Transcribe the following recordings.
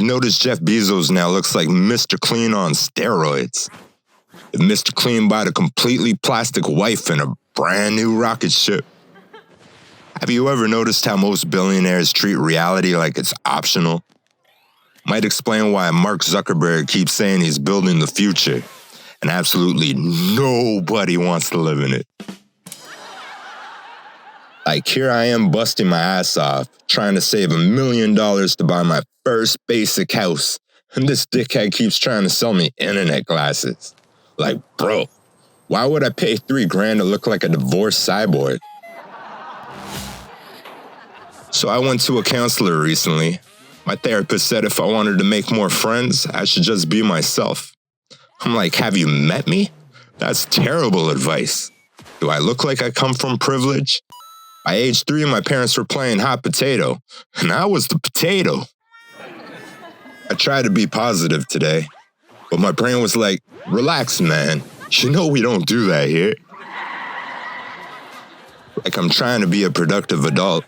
noticed Jeff Bezos now looks like Mr. Clean on steroids? If Mr. Clean bought a completely plastic wife and a brand new rocket ship? Have you ever noticed how most billionaires treat reality like it's optional? Might explain why Mark Zuckerberg keeps saying he's building the future, and absolutely nobody wants to live in it. Like, here I am busting my ass off, trying to save $1 million to buy my first basic house, and this dickhead keeps trying to sell me internet glasses. Like, bro, why would I pay $3,000 to look like a divorced cyborg? So I went to a counselor recently. My therapist said if I wanted to make more friends, I should just be myself. I'm like, have you met me? That's terrible advice. Do I look like I come from privilege? By age 3, my parents were playing hot potato, and I was the potato. I tried to be positive today, but my brain was like, relax, man. You know we don't do that here. Like I'm trying to be a productive adult,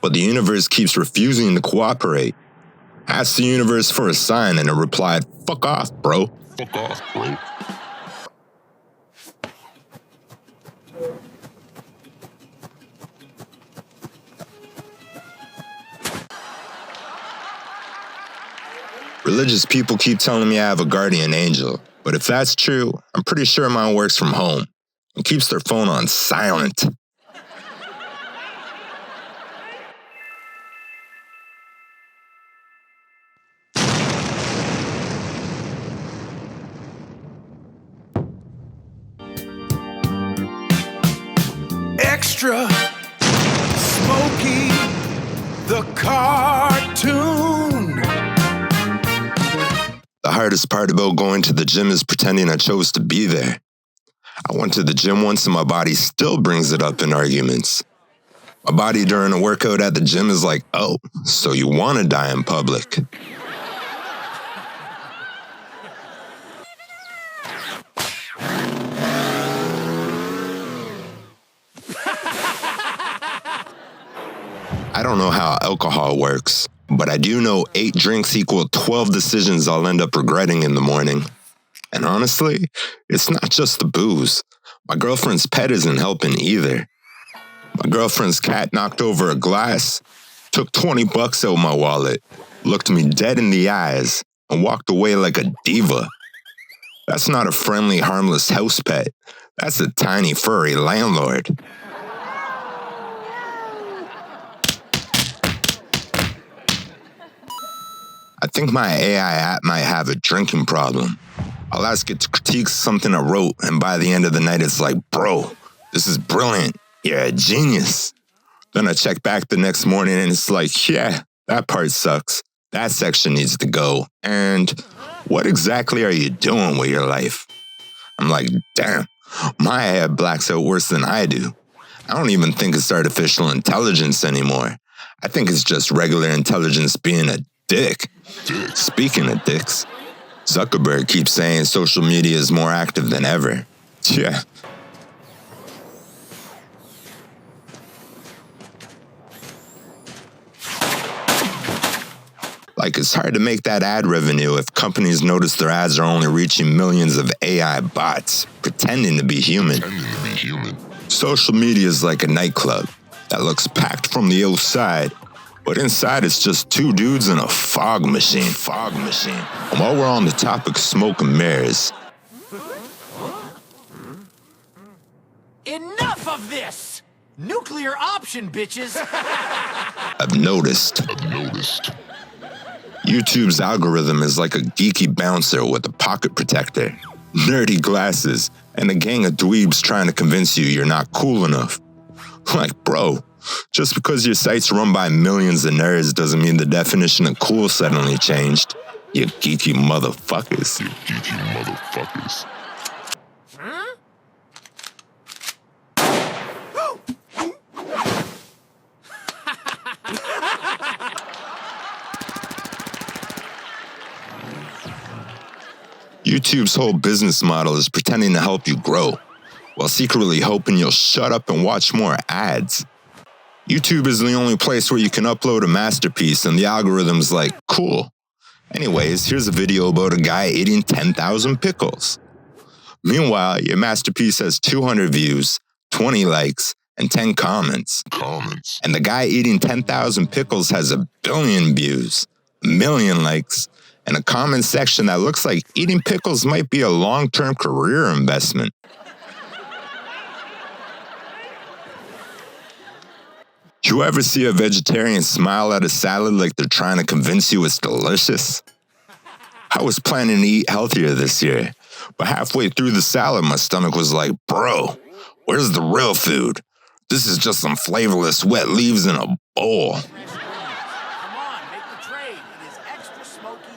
but the universe keeps refusing to cooperate. I asked the universe for a sign, and it replied, fuck off, bro. Fuck off, bro. Religious people keep telling me I have a guardian angel, but if that's true, I'm pretty sure mine works from home and keeps their phone on silent. Extra Smokey, the cartoon. The hardest part about going to the gym is pretending I chose to be there. I went to the gym once and my body still brings it up in arguments. My body during a workout at the gym is like, oh, so you want to die in public. I don't know how alcohol works, but I do know 8 drinks equal 12 decisions I'll end up regretting in the morning. And honestly, it's not just the booze. My girlfriend's pet isn't helping either. My girlfriend's cat knocked over a glass, took $20 out of my wallet, looked me dead in the eyes, and walked away like a diva. That's not a friendly, harmless house pet. That's a tiny, furry landlord. I think my AI app might have a drinking problem. I'll ask it to critique something I wrote, and by the end of the night, it's like, bro, this is brilliant. You're a genius. Then I check back the next morning, and it's like, yeah, that part sucks. That section needs to go. And what exactly are you doing with your life? I'm like, damn, my AI blacks out worse than I do. I don't even think it's artificial intelligence anymore. I think it's just regular intelligence being a dick. Speaking of dicks, Zuckerberg keeps saying social media is more active than ever. Yeah. Like, it's hard to make that ad revenue if companies notice their ads are only reaching millions of AI bots pretending to be human. Social media is like a nightclub that looks packed from the outside, but inside it's just 2 dudes in a fog machine. And while we're on the topic of smoke and mirrors, enough of this! Nuclear option, bitches! I've noticed. YouTube's algorithm is like a geeky bouncer with a pocket protector, nerdy glasses, and a gang of dweebs trying to convince you you're not cool enough. Like, bro, just because your site's run by millions of nerds doesn't mean the definition of cool suddenly changed. You geeky motherfuckers. YouTube's whole business model is pretending to help you grow, while secretly hoping you'll shut up and watch more ads. YouTube is the only place where you can upload a masterpiece and the algorithm's like, cool, Anyways, here's a video about a guy eating 10,000 pickles. Meanwhile, your masterpiece has 200 views, 20 likes, and 10 comments. And the guy eating 10,000 pickles has 1 billion views, 1 million likes, and a comment section that looks like eating pickles might be a long-term career investment. You ever see a vegetarian smile at a salad like they're trying to convince you it's delicious? I was planning to eat healthier this year, but halfway through the salad, my stomach was like, bro, where's the real food? This is just some flavorless wet leaves in a bowl. Come on, make the trade. It is extra smoky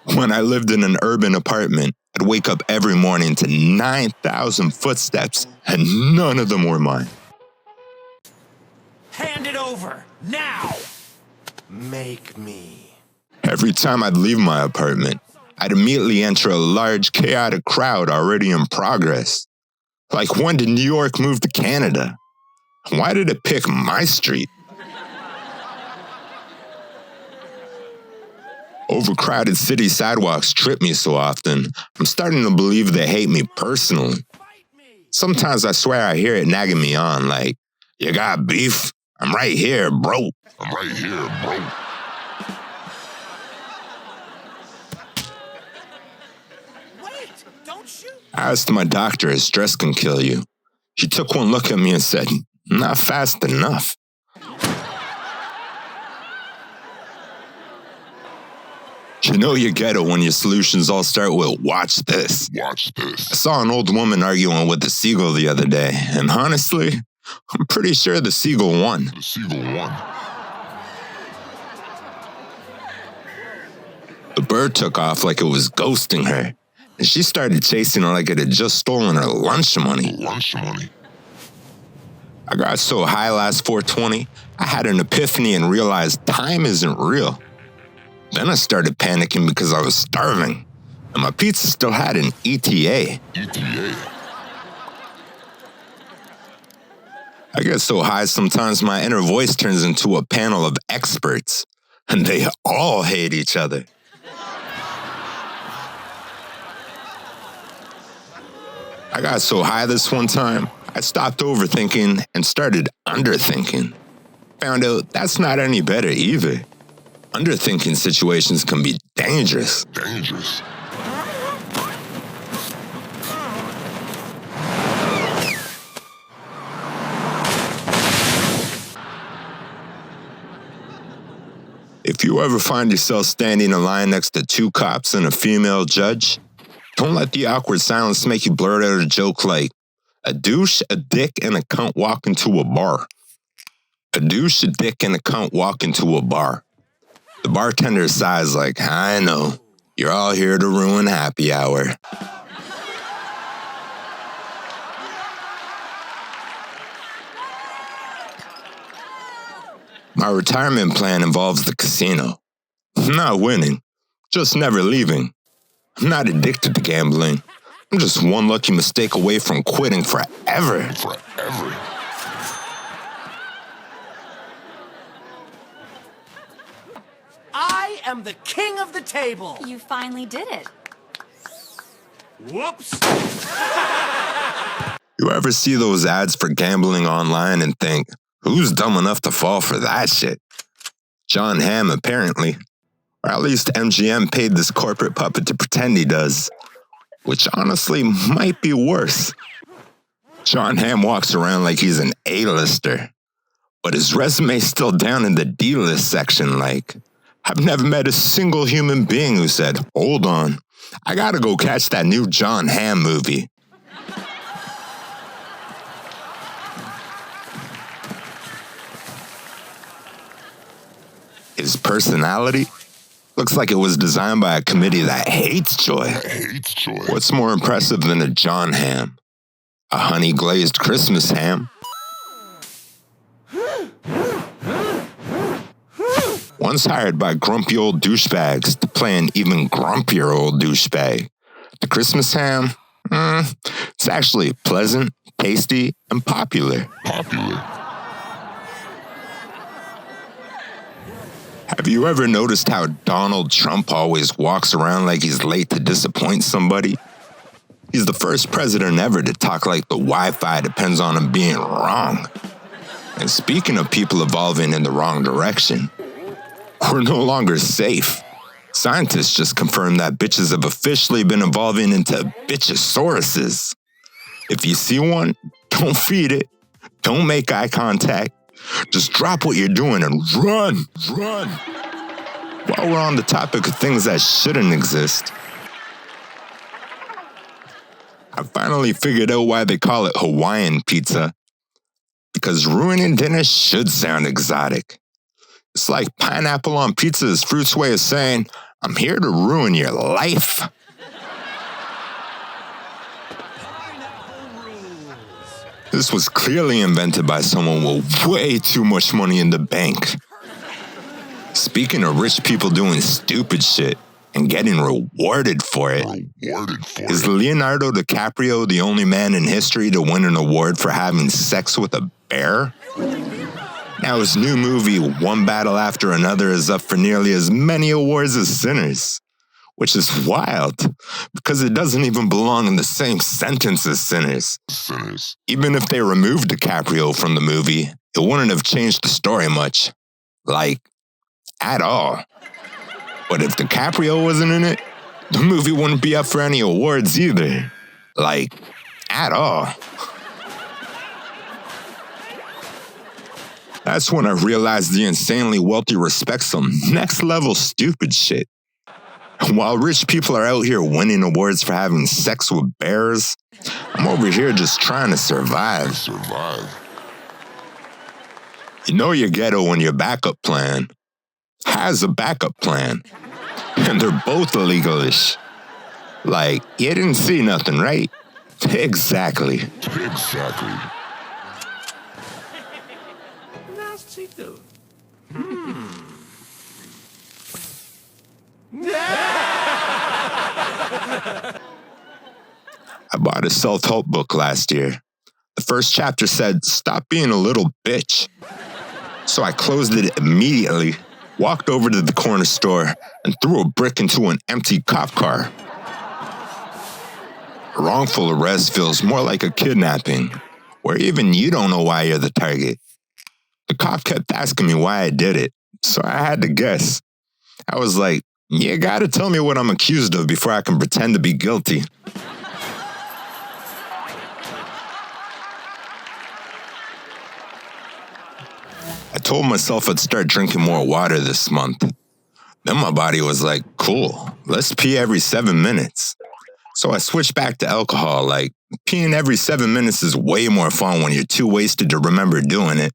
and... When I lived in an urban apartment, I'd wake up every morning to 9,000 footsteps, and none of them were mine. Hand it over, now! Make me. Every time I'd leave my apartment, I'd immediately enter a large, chaotic crowd already in progress. Like, when did New York move to Canada? Why did it pick my street? Overcrowded city sidewalks trip me so often, I'm starting to believe they hate me personally. Sometimes I swear I hear it nagging me on, like, you got beef? I'm right here, bro. Wait, don't shoot! I asked my doctor if stress can kill you. He took one look at me and said, not fast enough. You know you get it when your solutions all start with, watch this. I saw an old woman arguing with a seagull the other day, and honestly, I'm pretty sure the seagull won. The bird took off like it was ghosting her, and she started chasing her like it had just stolen her lunch money. I got so high last 420, I had an epiphany and realized time isn't real. Then I started panicking because I was starving, and my pizza still had an ETA. I get so high sometimes my inner voice turns into a panel of experts, and they all hate each other. I got so high this one time, I stopped overthinking and started underthinking. Found out that's not any better either. Underthinking situations can be dangerous. If you ever find yourself standing in line next to 2 cops and a female judge, don't let the awkward silence make you blurt out a joke like, a douche, a dick, and a cunt walk into a bar. A douche, a dick, and a cunt walk into a bar. The bartender sighs like, I know, you're all here to ruin happy hour. My retirement plan involves the casino. I'm not winning, just never leaving. I'm not addicted to gambling. I'm just one lucky mistake away from quitting forever. I am the king of the table! You finally did it. Whoops! You ever see those ads for gambling online and think, who's dumb enough to fall for that shit? John Hamm, apparently. Or at least MGM paid this corporate puppet to pretend he does. Which honestly might be worse. John Hamm walks around like he's an A-lister. But his resume's still down in the D-list section like, I've never met a single human being who said, hold on, I gotta go catch that new John Hamm movie. His personality looks like it was designed by a committee that hates joy. What's more impressive than a John Hamm? A honey-glazed Christmas ham? Once hired by grumpy old douchebags to play an even grumpier old douchebag. The Christmas ham? It's actually pleasant, tasty, and popular. Have you ever noticed how Donald Trump always walks around like he's late to disappoint somebody? He's the first president ever to talk like the Wi-Fi depends on him being wrong. And speaking of people evolving in the wrong direction, we're no longer safe. Scientists just confirmed that bitches have officially been evolving into bitchosauruses. If you see one, don't feed it. Don't make eye contact. Just drop what you're doing and run. While we're on the topic of things that shouldn't exist, I finally figured out why they call it Hawaiian pizza. Because ruining dinner should sound exotic. It's like pineapple on pizza is fruit's way of saying, I'm here to ruin your life. This was clearly invented by someone with way too much money in the bank. Speaking of rich people doing stupid shit and getting rewarded for it, is Leonardo DiCaprio the only man in history to win an award for having sex with a bear? Now his new movie, One Battle After Another, is up for nearly as many awards as Sinners, which is wild, because it doesn't even belong in the same sentence as Sinners. Even if they removed DiCaprio from the movie, it wouldn't have changed the story much. Like, at all. But if DiCaprio wasn't in it, the movie wouldn't be up for any awards either. Like, at all. That's when I realized the insanely wealthy respect some next-level stupid shit. And while rich people are out here winning awards for having sex with bears, I'm over here just trying to survive. You know you're ghetto when your backup plan has a backup plan. And they're both illegalish. Like, you didn't see nothing, right? Exactly. I bought a self-help book last year. The first chapter said, stop being a little bitch. So I closed it immediately, walked over to the corner store, and threw a brick into an empty cop car. A wrongful arrest feels more like a kidnapping, where even you don't know why you're the target. The cop kept asking me why I did it, so I had to guess. I was like, you gotta tell me what I'm accused of before I can pretend to be guilty. I told myself I'd start drinking more water this month. Then my body was like, cool, let's pee every 7 minutes. So I switched back to alcohol, like, peeing every 7 minutes is way more fun when you're too wasted to remember doing it.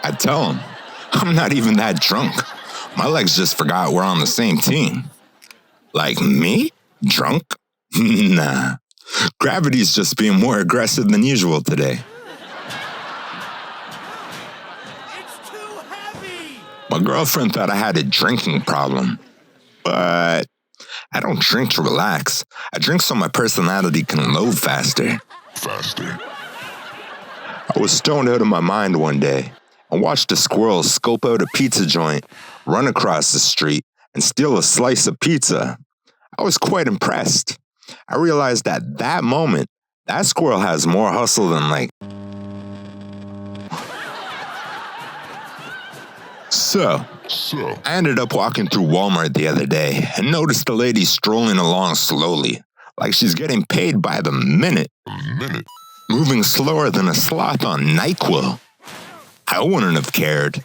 I tell him, I'm not even that drunk. My legs just forgot we're on the same team. Like me? Drunk? Nah. Gravity's just being more aggressive than usual today. It's too heavy! My girlfriend thought I had a drinking problem. But I don't drink to relax. I drink so my personality can load faster. I was stoned out of my mind one day. I watched a squirrel scope out a pizza joint, run across the street, and steal a slice of pizza. I was quite impressed. I realized at that moment, that squirrel has more hustle than So, I ended up walking through Walmart the other day and noticed a lady strolling along slowly, like she's getting paid by the minute. Moving slower than a sloth on NyQuil. I wouldn't have cared,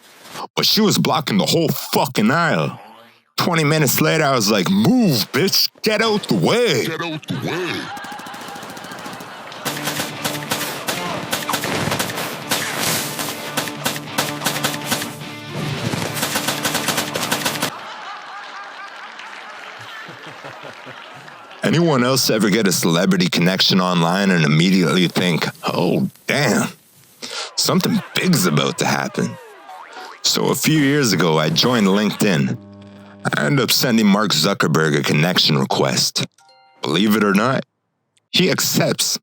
but she was blocking the whole fucking aisle. 20 minutes later, I was like, move, bitch, get out the way. Anyone else ever get a celebrity connection online and immediately think, oh, damn, something big's about to happen? So a few years ago, I joined LinkedIn. I ended up sending Mark Zuckerberg a connection request. Believe it or not, he accepts.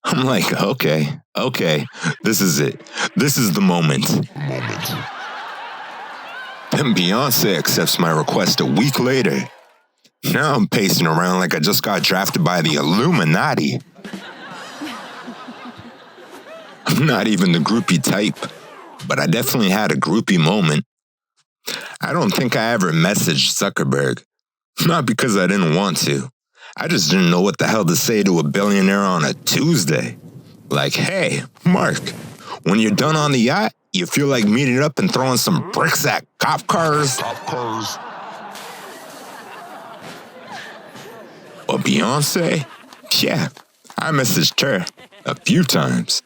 I'm like, okay, this is it. This is the moment. Then Beyonce accepts my request a week later. Now I'm pacing around like I just got drafted by the Illuminati. I'm not even the groupie type, but I definitely had a groupie moment. I don't think I ever messaged Zuckerberg. Not because I didn't want to. I just didn't know what the hell to say to a billionaire on a Tuesday. Like, hey, Mark, when you're done on the yacht, you feel like meeting up and throwing some bricks at cop cars? But Beyonce? Yeah, I messaged her a few times.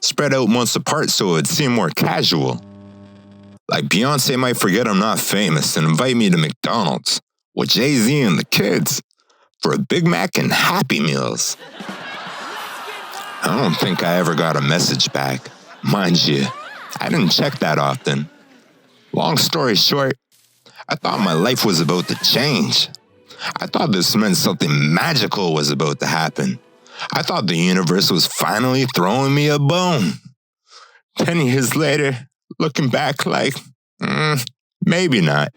Spread out months apart so it'd seem more casual. Like Beyonce might forget I'm not famous and invite me to McDonald's with Jay-Z and the kids for a Big Mac and Happy Meals. I don't think I ever got a message back. Mind you, I didn't check that often. Long story short, I thought my life was about to change. I thought this meant something magical was about to happen. I thought the universe was finally throwing me a bone. 10 years later, looking back like, maybe not.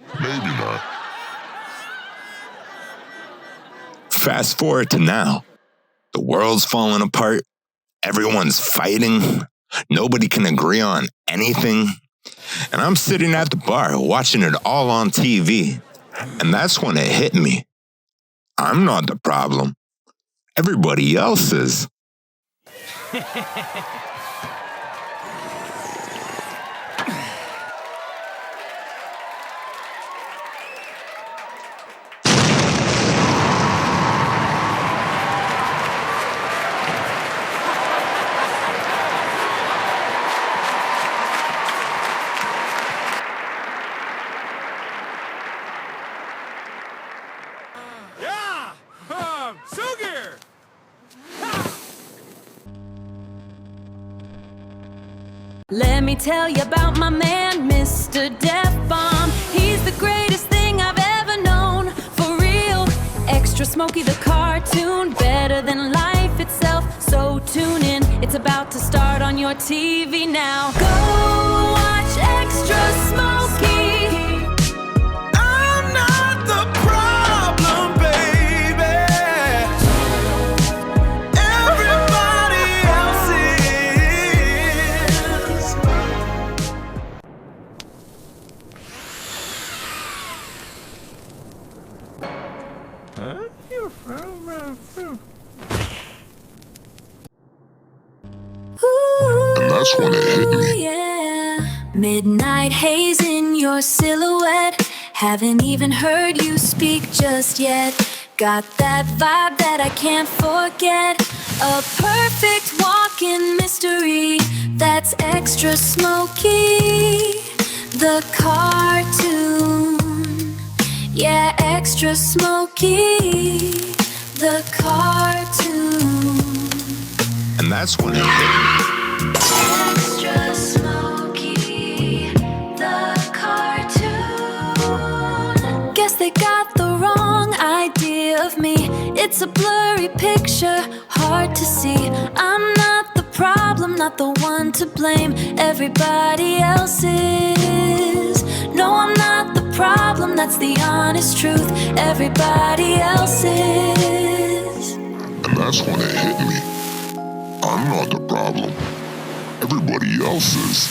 Fast forward to now. The world's falling apart. Everyone's fighting. Nobody can agree on anything. And I'm sitting at the bar watching it all on TV. And that's when it hit me. I'm not the problem. Everybody else is. Sugar! Let me tell you about my man, Mr. Def Bomb. He's the greatest thing I've ever known. For real, Extra Smokey the cartoon, better than life itself. So tune in, it's about to start on your TV now. Go watch Extra Smokey. I'm not the problem, baby. Everybody else is. And that's when it hit me. Yeah. Midnight haze in your silhouette. Haven't even heard you speak just yet. Got that vibe that I can't forget. A perfect walk-in mystery. That's Extra Smokey, the cartoon. Yeah, Extra Smokey, the cartoon. And that's when it hit me. Extra Smokey, the cartoon. Guess they got the wrong idea of me. It's a blurry picture, hard to see. I'm not the problem, not the one to blame. Everybody else is. No, I'm not the problem, that's the honest truth. Everybody else is. And that's when it hit me. I'm not the problem. Everybody else is.